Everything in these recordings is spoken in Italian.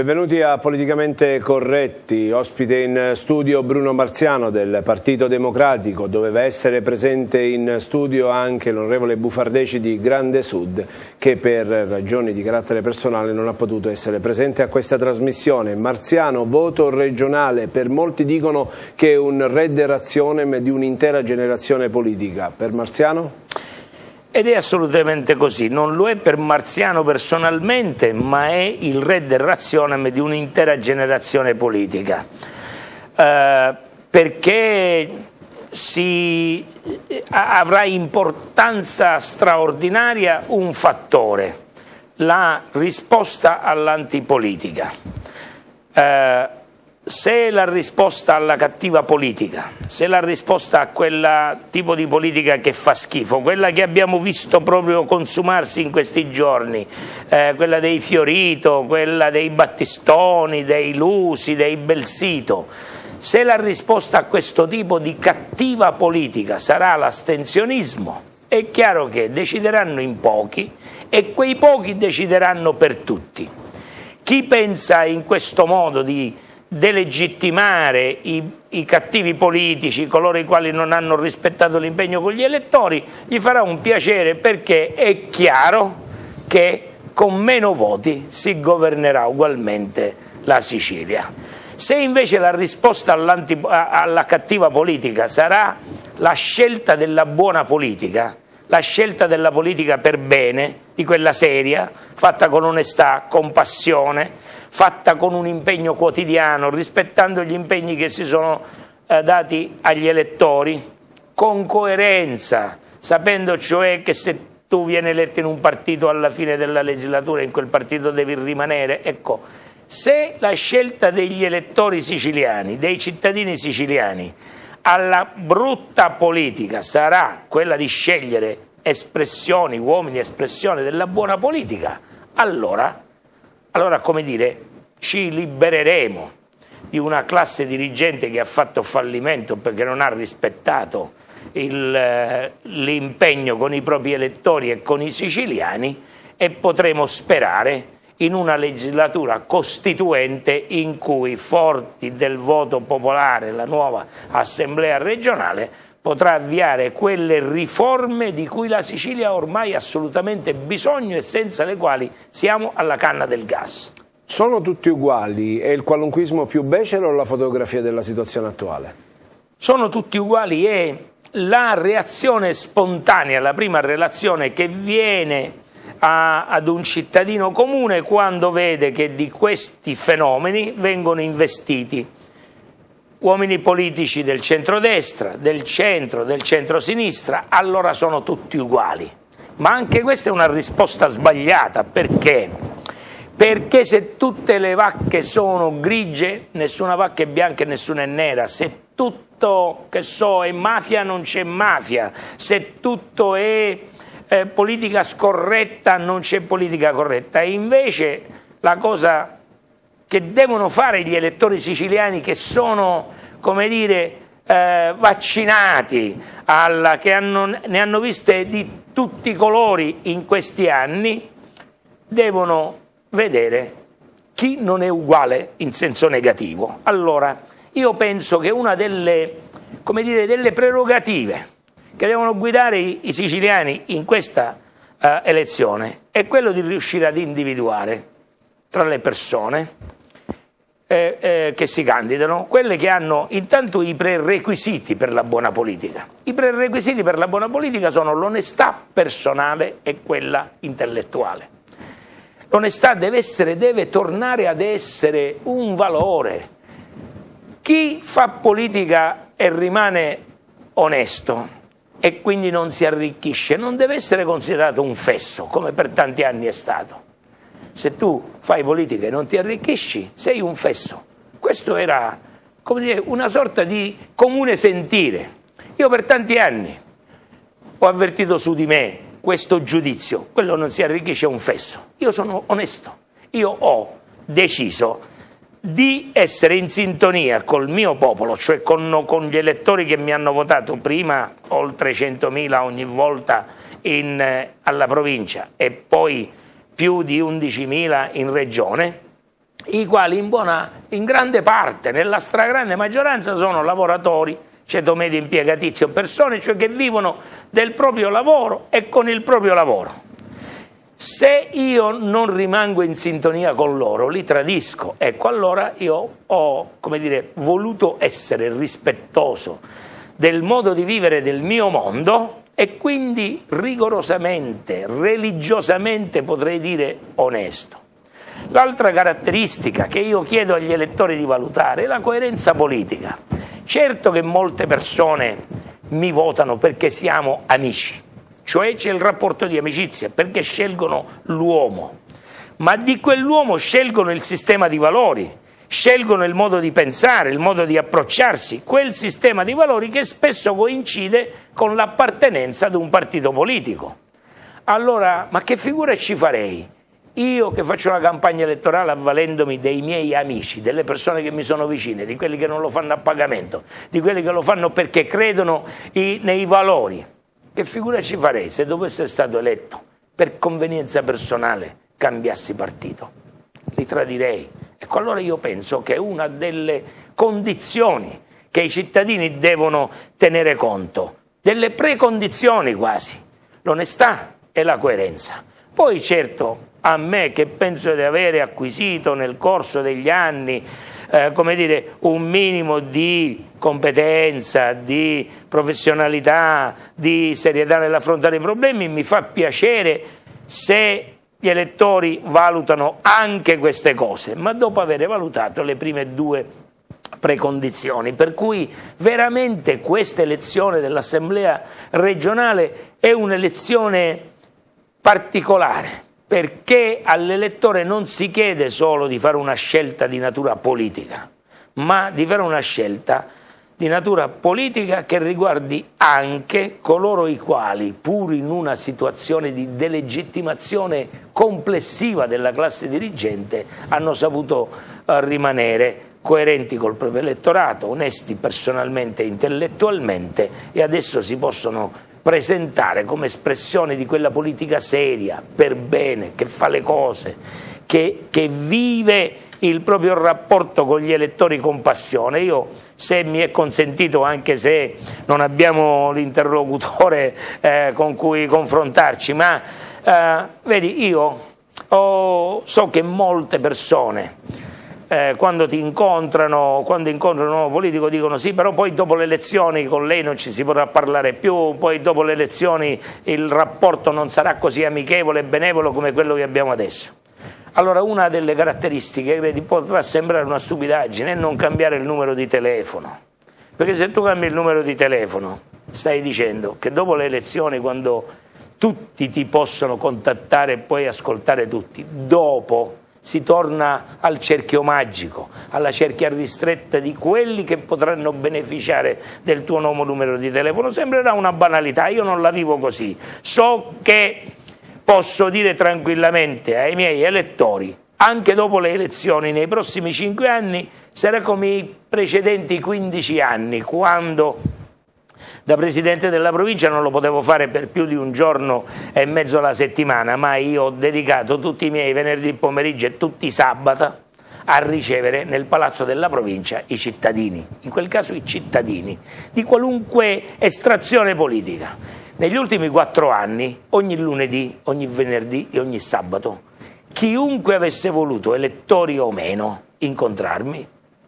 Benvenuti a Politicamente Corretti, ospite in studio Bruno Marziano del Partito Democratico. Doveva essere presente in studio anche l'onorevole Bufardeci di Grande Sud, che per ragioni di carattere personale non ha potuto essere presente a questa trasmissione. Marziano, voto regionale, per molti dicono che è un redde razionem di un'intera generazione politica. Per Marziano? Ed è assolutamente così, non lo è per Marziano personalmente, ma è il redde razionem di un'intera generazione politica, perché avrà importanza straordinaria un fattore, la risposta all'antipolitica. Se la risposta alla cattiva politica, se la risposta a quel tipo di politica che fa schifo, quella che abbiamo visto proprio consumarsi in questi giorni, quella dei Fiorito, quella dei Battistoni, dei Lusi, dei Belsito, se la risposta a questo tipo di cattiva politica sarà l'astensionismo, è chiaro che decideranno in pochi e quei pochi decideranno per tutti. Chi pensa in questo modo di delegittimare i cattivi politici, coloro i quali non hanno rispettato l'impegno con gli elettori, gli farà un piacere, perché è chiaro che con meno voti si governerà ugualmente la Sicilia. Se invece la risposta alla cattiva politica sarà la scelta della buona politica, la scelta della politica per bene, di quella seria, fatta con onestà, con passione, fatta con un impegno quotidiano, rispettando gli impegni che si sono dati agli elettori, con coerenza, sapendo cioè che se tu vieni eletto in un partito alla fine della legislatura, in quel partito devi rimanere. Ecco, se la scelta degli elettori siciliani, dei cittadini siciliani, alla brutta politica sarà quella di scegliere espressioni, uomini espressione della buona politica, allora come dire, ci libereremo di una classe dirigente che ha fatto fallimento perché non ha rispettato l'impegno con i propri elettori e con i siciliani, e potremo sperare in una legislatura costituente in cui, forti del voto popolare, la nuova Assemblea regionale potrà avviare quelle riforme di cui la Sicilia ormai ha assolutamente bisogno e senza le quali siamo alla canna del gas. Sono tutti uguali? È il qualunquismo più becero o la fotografia della situazione attuale? Sono tutti uguali, è la reazione spontanea, la prima relazione che viene ad un cittadino comune quando vede che di questi fenomeni vengono investiti uomini politici del centrodestra, del centrosinistra. Allora sono tutti uguali. Ma anche questa è una risposta sbagliata. Perché? Perché se tutte le vacche sono grigie, nessuna vacca è bianca e nessuna è nera. Se tutto, che so, è mafia, non c'è mafia. Se tutto è politica scorretta, non c'è politica corretta. E invece la cosa che devono fare gli elettori siciliani, che sono, come dire, vaccinati, ne hanno viste di tutti i colori in questi anni, devono vedere chi non è uguale in senso negativo. Allora, io penso che una delle prerogative che devono guidare i siciliani in questa elezione è quello di riuscire ad individuare tra le persone che si candidano quelle che hanno intanto i prerequisiti per la buona politica. I prerequisiti per la buona politica sono l'onestà personale e quella intellettuale. L'onestà deve tornare ad essere un valore. Chi fa politica e rimane onesto e quindi non si arricchisce non deve essere considerato un fesso, come per tanti anni è stato. Se tu fai politica e non ti arricchisci, sei un fesso. Questo era, come dire, una sorta di comune sentire. Io per tanti anni ho avvertito su di me questo giudizio: quello non si arricchisce, è un fesso. Io sono onesto, io ho deciso di essere in sintonia col mio popolo, cioè con gli elettori che mi hanno votato, prima oltre 100.000 ogni volta alla provincia e poi più di 11.000 in regione, i quali in grande parte, nella stragrande maggioranza, sono lavoratori, ceto medio impiegatizio, persone cioè che vivono del proprio lavoro e con il proprio lavoro. Se io non rimango in sintonia con loro, li tradisco. Ecco, allora io ho, come dire, voluto essere rispettoso del modo di vivere del mio mondo e quindi rigorosamente, religiosamente, potrei dire, onesto. L'altra caratteristica che io chiedo agli elettori di valutare è la coerenza politica. Certo che molte persone mi votano perché siamo amici, cioè c'è il rapporto di amicizia, perché scelgono l'uomo, ma di quell'uomo scelgono il sistema di valori, scelgono il modo di pensare, il modo di approcciarsi, quel sistema di valori che spesso coincide con l'appartenenza ad un partito politico. Allora, ma che figura ci farei? Io che faccio una campagna elettorale avvalendomi dei miei amici, delle persone che mi sono vicine, di quelli che non lo fanno a pagamento, di quelli che lo fanno perché credono nei valori. Che figura ci farei se dopo essere stato eletto per convenienza personale cambiassi partito? Li tradirei. Ecco, allora io penso che una delle condizioni che i cittadini devono tenere conto, delle precondizioni quasi, l'onestà e la coerenza. Poi certo, a me che penso di avere acquisito nel corso degli anni come dire, un minimo di competenza, di professionalità, di serietà nell'affrontare i problemi, mi fa piacere se gli elettori valutano anche queste cose, ma dopo aver valutato le prime due precondizioni, per cui veramente questa elezione dell'Assemblea regionale è un'elezione particolare, perché all'elettore non si chiede solo di fare una scelta di natura politica, ma di fare una scelta di natura politica che riguardi anche coloro i quali, pur in una situazione di delegittimazione complessiva della classe dirigente, hanno saputo rimanere coerenti col proprio elettorato, onesti personalmente e intellettualmente, e adesso si possono presentare come espressione di quella politica seria, per bene, che fa le cose, che vive il proprio rapporto con gli elettori con passione. Io, se mi è consentito, anche se non abbiamo l'interlocutore con cui confrontarci, ma vedi, io so che molte persone quando incontrano un nuovo politico dicono sì, però poi dopo le elezioni con lei non ci si potrà parlare più, poi dopo le elezioni il rapporto non sarà così amichevole e benevolo come quello che abbiamo adesso. Allora, una delle caratteristiche che potrà sembrare una stupidaggine è non cambiare il numero di telefono, perché se tu cambi il numero di telefono stai dicendo che dopo le elezioni, quando tutti ti possono contattare e puoi ascoltare tutti, dopo si torna al cerchio magico, alla cerchia ristretta di quelli che potranno beneficiare del tuo nuovo numero di telefono. Sembrerà una banalità, io non la vivo così. So che posso dire tranquillamente ai miei elettori, anche dopo le elezioni, nei prossimi 5 anni, sarà come i precedenti 15 anni, quando da presidente della provincia non lo potevo fare per più di un giorno e mezzo alla settimana, ma io ho dedicato tutti i miei venerdì pomeriggio e tutti i sabati a ricevere nel palazzo della provincia i cittadini, in quel caso i cittadini, di qualunque estrazione politica. Negli ultimi 4 anni, ogni lunedì, ogni venerdì e ogni sabato, chiunque avesse voluto, elettori o meno, incontrarmi,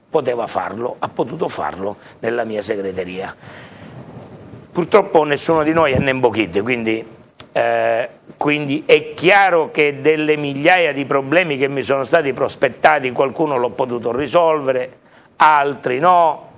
poteva farlo, ha potuto farlo nella mia segreteria. Purtroppo nessuno di noi è Nembo Kid, quindi è chiaro che delle migliaia di problemi che mi sono stati prospettati qualcuno l'ho potuto risolvere, altri no,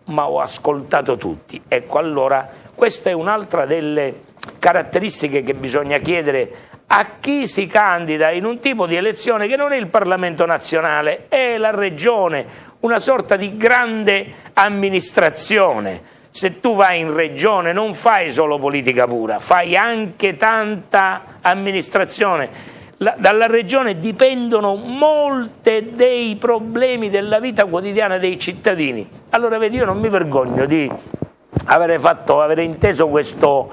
ma ho ascoltato tutti. Ecco, allora questa è un'altra delle caratteristiche che bisogna chiedere a chi si candida in un tipo di elezione che non è il Parlamento nazionale, è la regione, una sorta di grande amministrazione. Se tu vai in regione non fai solo politica pura, fai anche tanta amministrazione. Dalla regione dipendono molte dei problemi della vita quotidiana dei cittadini. Allora vedi, io non mi vergogno di aver inteso questo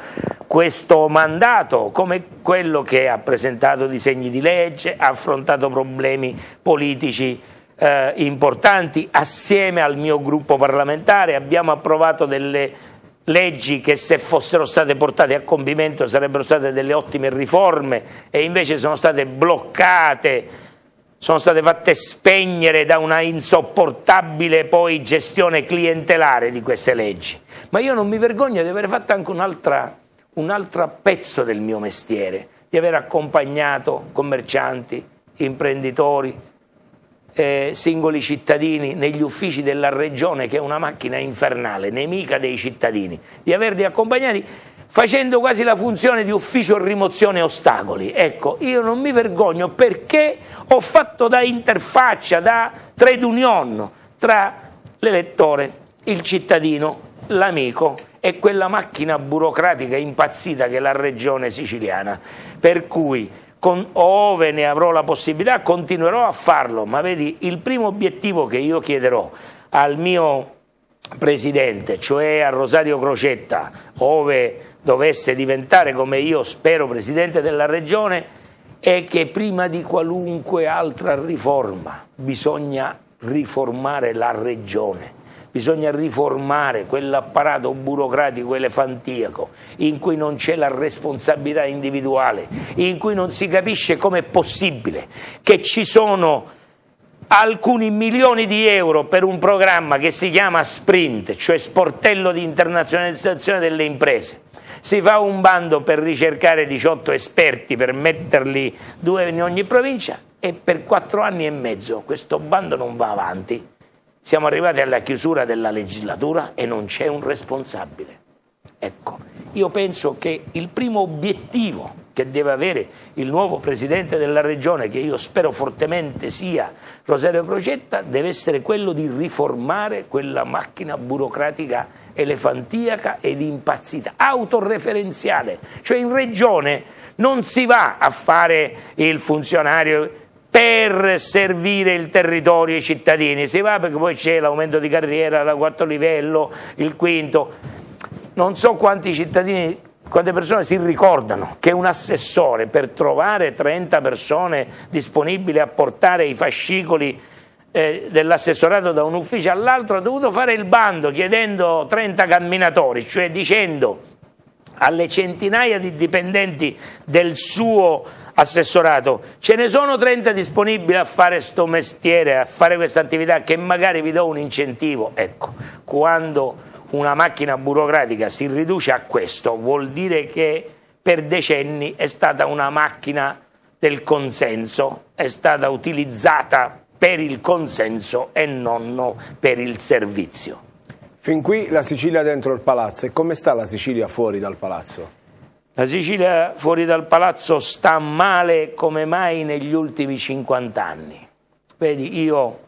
questo mandato, come quello che ha presentato disegni di legge, ha affrontato problemi politici importanti. Assieme al mio gruppo parlamentare abbiamo approvato delle leggi che, se fossero state portate a compimento, sarebbero state delle ottime riforme, e invece sono state bloccate, sono state fatte spegnere da una insopportabile poi gestione clientelare di queste leggi. Ma io non mi vergogno di aver fatto anche un altro pezzo del mio mestiere, di aver accompagnato commercianti, imprenditori, singoli cittadini negli uffici della regione, che è una macchina infernale, nemica dei cittadini, di averli accompagnati facendo quasi la funzione di ufficio rimozione ostacoli. Ecco, io non mi vergogno, perché ho fatto da interfaccia, da trade union tra l'elettore, il cittadino, l'amico e quella macchina burocratica impazzita che è la regione siciliana. Per cui, ove ne avrò la possibilità, continuerò a farlo, ma vedi, il primo obiettivo che io chiederò al mio Presidente, cioè a Rosario Crocetta, ove dovesse diventare, come io spero, Presidente della Regione, è che prima di qualunque altra riforma bisogna riformare la Regione. Bisogna riformare quell'apparato burocratico elefantiaco in cui non c'è la responsabilità individuale, in cui non si capisce com'è possibile che ci sono alcuni milioni di euro per un programma che si chiama Sprint, cioè sportello di internazionalizzazione delle imprese. Si fa un bando per ricercare 18 esperti, per metterli 2 in ogni provincia, e per 4 anni e mezzo questo bando non va avanti. Siamo arrivati alla chiusura della legislatura e non c'è un responsabile. Ecco, io penso che il primo obiettivo che deve avere il nuovo Presidente della Regione, che io spero fortemente sia Rosario Crocetta, deve essere quello di riformare quella macchina burocratica elefantiaca ed impazzita, autoreferenziale. Cioè in Regione non si va a fare il funzionario per servire il territorio e i cittadini, si va perché poi c'è l'aumento di carriera, il 4° livello, il 5º. Non so quanti cittadini, quante persone si ricordano che un assessore, per trovare 30 persone disponibili a portare i fascicoli dell'assessorato da un ufficio all'altro, ha dovuto fare il bando chiedendo 30 camminatori, cioè dicendo alle centinaia di dipendenti del suo assessorato: ce ne sono 30 disponibili a fare sto mestiere, a fare questa attività, che magari vi do un incentivo. Ecco, quando una macchina burocratica si riduce a questo, vuol dire che per decenni è stata una macchina del consenso, è stata utilizzata per il consenso e non per il servizio. Fin qui la Sicilia dentro il palazzo, e come sta la Sicilia fuori dal palazzo? La Sicilia fuori dal palazzo sta male come mai negli ultimi 50 anni. Vedi, io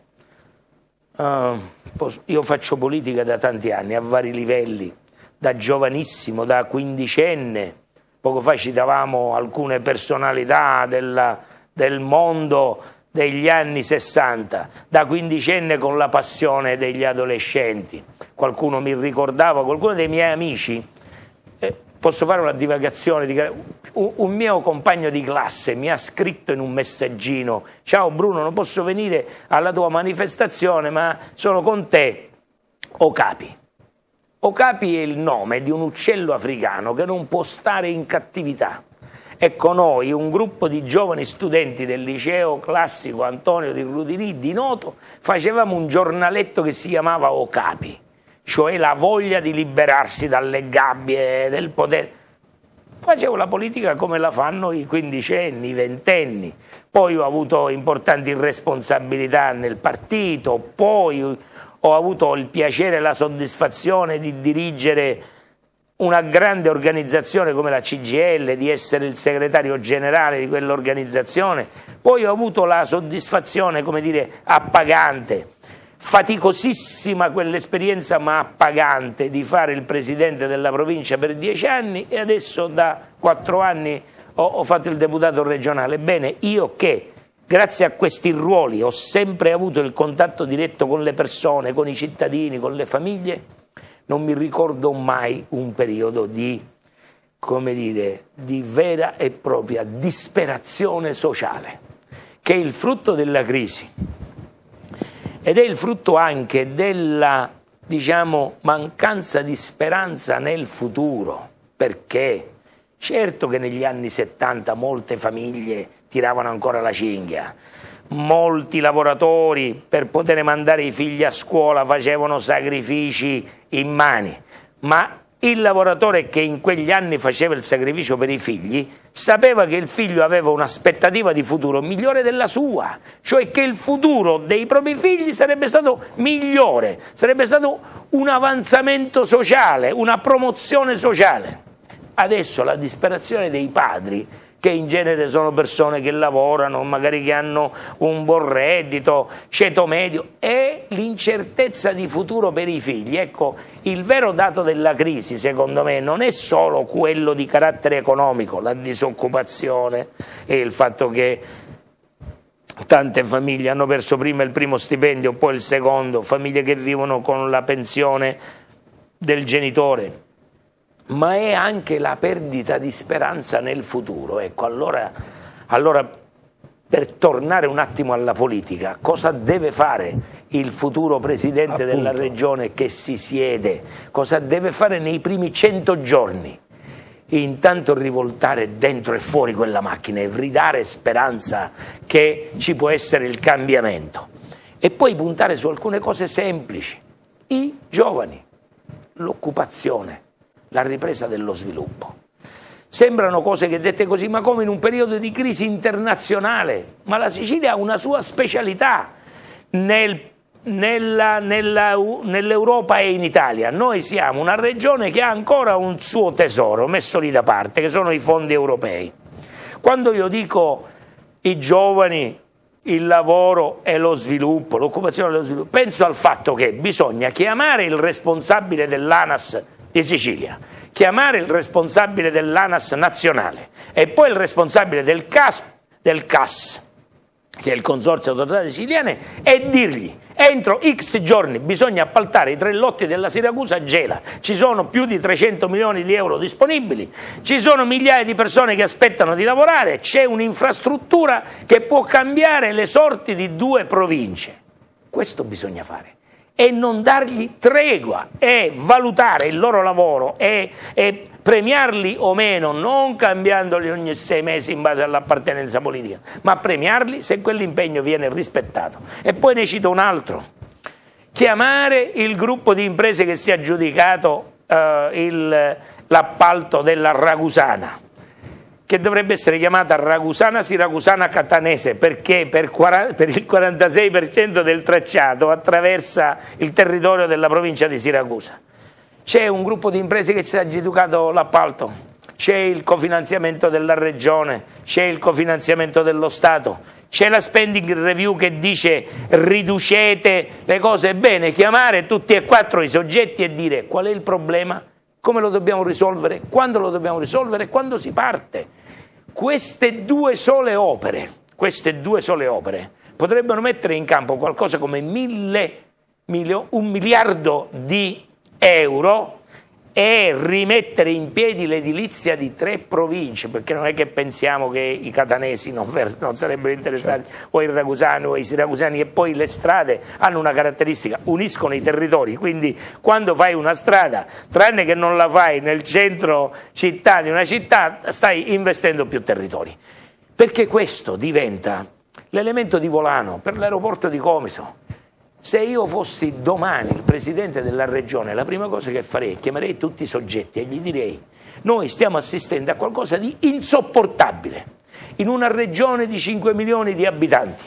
faccio politica da tanti anni, a vari livelli, da giovanissimo, da quindicenne. Poco fa citavamo alcune personalità del mondo degli anni 60, da quindicenne con la passione degli adolescenti. Qualcuno mi ricordava, qualcuno dei miei amici, posso fare una divagazione, un mio compagno di classe mi ha scritto in un messaggino: ciao Bruno, non posso venire alla tua manifestazione ma sono con te. Okapi. Okapi è il nome di un uccello africano che non può stare in cattività. Ecco, noi, un gruppo di giovani studenti del liceo classico Antonio di Rudinì di Noto, facevamo un giornaletto che si chiamava Okapi, cioè la voglia di liberarsi dalle gabbie del potere. Facevo la politica come la fanno i quindicenni, i ventenni, poi ho avuto importanti responsabilità nel partito, poi ho avuto il piacere e la soddisfazione di dirigere una grande organizzazione come la CGIL, di essere il segretario generale di quell'organizzazione, poi ho avuto la soddisfazione, come dire, appagante, faticosissima quell'esperienza ma appagante, di fare il presidente della provincia per 10 anni e adesso da 4 anni ho fatto il deputato regionale. Bene, io che grazie a questi ruoli ho sempre avuto il contatto diretto con le persone, con i cittadini, con le famiglie, non mi ricordo mai un periodo di come dire, di vera e propria disperazione sociale, che è il frutto della crisi ed è il frutto anche della, diciamo, mancanza di speranza nel futuro, perché certo che negli anni 70 molte famiglie tiravano ancora la cinghia, molti lavoratori per poter mandare i figli a scuola facevano sacrifici immani, ma il lavoratore che in quegli anni faceva il sacrificio per i figli sapeva che il figlio aveva un'aspettativa di futuro migliore della sua, cioè che il futuro dei propri figli sarebbe stato migliore, sarebbe stato un avanzamento sociale, una promozione sociale. Adesso la disperazione dei padri, che in genere sono persone che lavorano, magari che hanno un buon reddito, ceto medio, e l'incertezza di futuro per i figli. Ecco, il vero dato della crisi, secondo me, non è solo quello di carattere economico, la disoccupazione e il fatto che tante famiglie hanno perso prima il primo stipendio, poi il secondo, famiglie che vivono con la pensione del genitore, ma è anche la perdita di speranza nel futuro. Ecco, allora per tornare un attimo alla politica, cosa deve fare il futuro presidente della regione che si siede? Cosa deve fare nei primi 100 giorni? Intanto rivoltare dentro e fuori quella macchina e ridare speranza che ci può essere il cambiamento, e poi puntare su alcune cose semplici: i giovani, l'occupazione, la ripresa dello sviluppo. Sembrano cose che dette così, ma come in un periodo di crisi internazionale, ma la Sicilia ha una sua specialità nell'Europa e in Italia. Noi siamo una regione che ha ancora un suo tesoro messo lì da parte, che sono i fondi europei. Quando io dico i giovani, il lavoro e lo sviluppo, l'occupazione e lo sviluppo, penso al fatto che bisogna chiamare il responsabile dell'ANAS di Sicilia, chiamare il responsabile dell'ANAS nazionale e poi il responsabile del CAS, che è il Consorzio Autostrade Siciliane, e dirgli: entro X giorni bisogna appaltare i 3 lotti della Siracusa-Gela, ci sono più di 300 milioni di euro disponibili, ci sono migliaia di persone che aspettano di lavorare, c'è un'infrastruttura che può cambiare le sorti di 2 province. Questo bisogna fare, e non dargli tregua, e valutare il loro lavoro e premiarli o meno, non cambiandoli ogni 6 mesi in base all'appartenenza politica, ma premiarli se quell'impegno viene rispettato. E poi ne cito un altro: chiamare il gruppo di imprese che si è aggiudicato l'appalto della Ragusana, che dovrebbe essere chiamata Ragusana Siracusana Catanese, perché per il 46% del tracciato attraversa il territorio della provincia di Siracusa. C'è un gruppo di imprese che si è aggiudicato l'appalto, c'è il cofinanziamento della regione, c'è il cofinanziamento dello Stato, c'è la spending review che dice riducete le cose. È bene chiamare tutti e 4 i soggetti e dire qual è il problema, come lo dobbiamo risolvere, quando lo dobbiamo risolvere, quando si parte. Queste due sole opere potrebbero mettere in campo qualcosa come 1 miliardo di euro e rimettere in piedi l'edilizia di 3 province, perché non è che pensiamo che i catanesi non sarebbero interessati, certo, o i ragusani o i siracusani, e poi le strade hanno una caratteristica: uniscono i territori, quindi quando fai una strada, tranne che non la fai nel centro città di una città, stai investendo più territori, perché questo diventa l'elemento di volano per l'aeroporto di Comiso. Se io fossi domani il presidente della regione, la prima cosa che farei è chiamerei tutti i soggetti e gli direi: noi stiamo assistendo a qualcosa di insopportabile in una regione di 5 milioni di abitanti,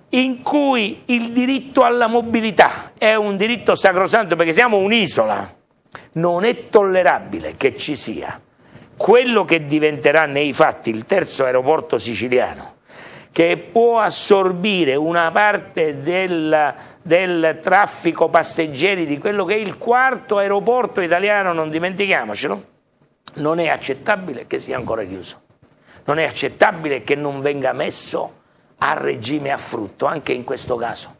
in cui il diritto alla mobilità è un diritto sacrosanto, perché siamo un'isola. Non è tollerabile che ci sia quello che diventerà nei fatti il 3° aeroporto siciliano, che può assorbire una parte del traffico passeggeri di quello che è il 4° aeroporto italiano, non dimentichiamocelo. Non è accettabile che sia ancora chiuso, non è accettabile che non venga messo a regime, a frutto, anche in questo caso.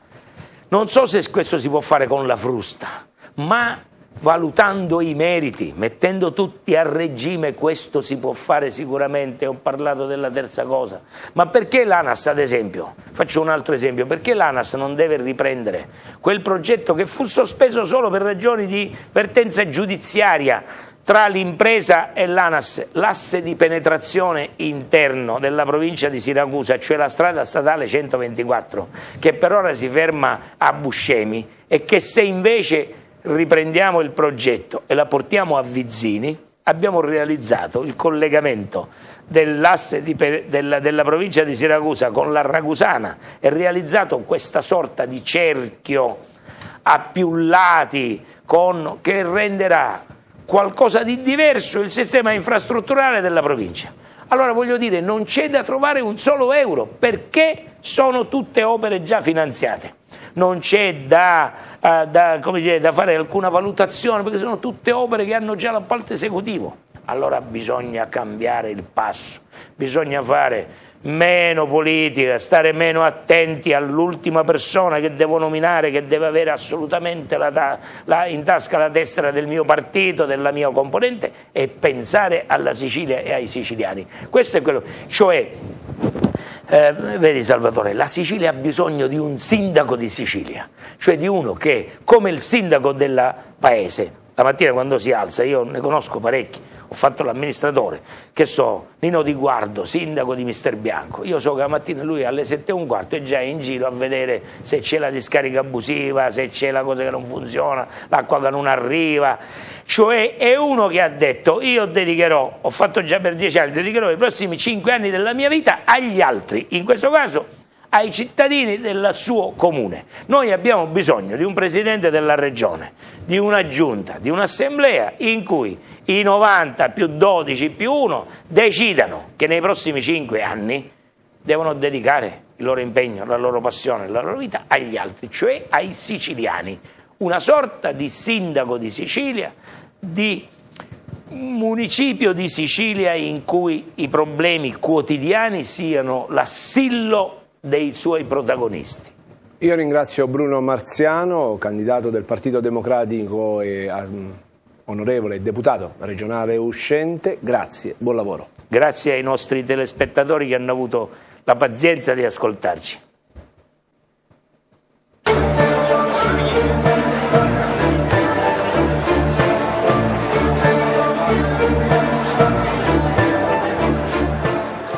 Non so se questo si può fare con la frusta, ma valutando i meriti, mettendo tutti a regime. Questo si può fare sicuramente. Ho parlato della terza cosa, ma perché l'ANAS, ad esempio, faccio un altro esempio, perché l'ANAS non deve riprendere quel progetto che fu sospeso solo per ragioni di vertenza giudiziaria tra l'impresa e l'ANAS, l'asse di penetrazione interno della provincia di Siracusa, cioè la strada statale 124, che per ora si ferma a Buscemi, e che se invece riprendiamo il progetto e la portiamo a Vizzini, abbiamo realizzato il collegamento dell'asse della provincia di Siracusa con la Ragusana, e realizzato questa sorta di cerchio a più lati che renderà qualcosa di diverso il sistema infrastrutturale della provincia. Allora voglio dire, non c'è da trovare un solo euro, perché sono tutte opere già finanziate. Non c'è da fare alcuna valutazione, perché sono tutte opere che hanno già l'appalto esecutivo. Allora bisogna cambiare il passo, bisogna fare meno politica, stare meno attenti all'ultima persona che devo nominare, che deve avere assolutamente in tasca la tessera del mio partito, della mia componente, e pensare alla Sicilia e ai siciliani. Questo è quello, cioè, vedi Salvatore, la Sicilia ha bisogno di un sindaco di Sicilia, cioè di uno che, come il sindaco del paese, la mattina quando si alza, io ne conosco parecchi, ho fatto l'amministratore, che so, Nino Di Guardo, sindaco di Mister Bianco, io so che la mattina lui alle 7:15 è già in giro a vedere se c'è la discarica abusiva, se c'è la cosa che non funziona, l'acqua che non arriva, cioè è uno che ha detto: io dedicherò, ho fatto già per 10 anni, dedicherò i prossimi 5 anni della mia vita agli altri, in questo caso ai cittadini del suo comune. Noi abbiamo bisogno di un presidente della regione, di una giunta, di un'assemblea in cui i 90 più 12 più 1 decidano che nei prossimi 5 anni devono dedicare il loro impegno, la loro passione, la loro vita agli altri, cioè ai siciliani. Una sorta di sindaco di Sicilia, di municipio di Sicilia in cui i problemi quotidiani siano l'assillo dei suoi protagonisti. Io ringrazio Bruno Marziano, candidato del Partito Democratico e onorevole deputato regionale uscente. Grazie, buon lavoro. Grazie ai nostri telespettatori che hanno avuto la pazienza di ascoltarci.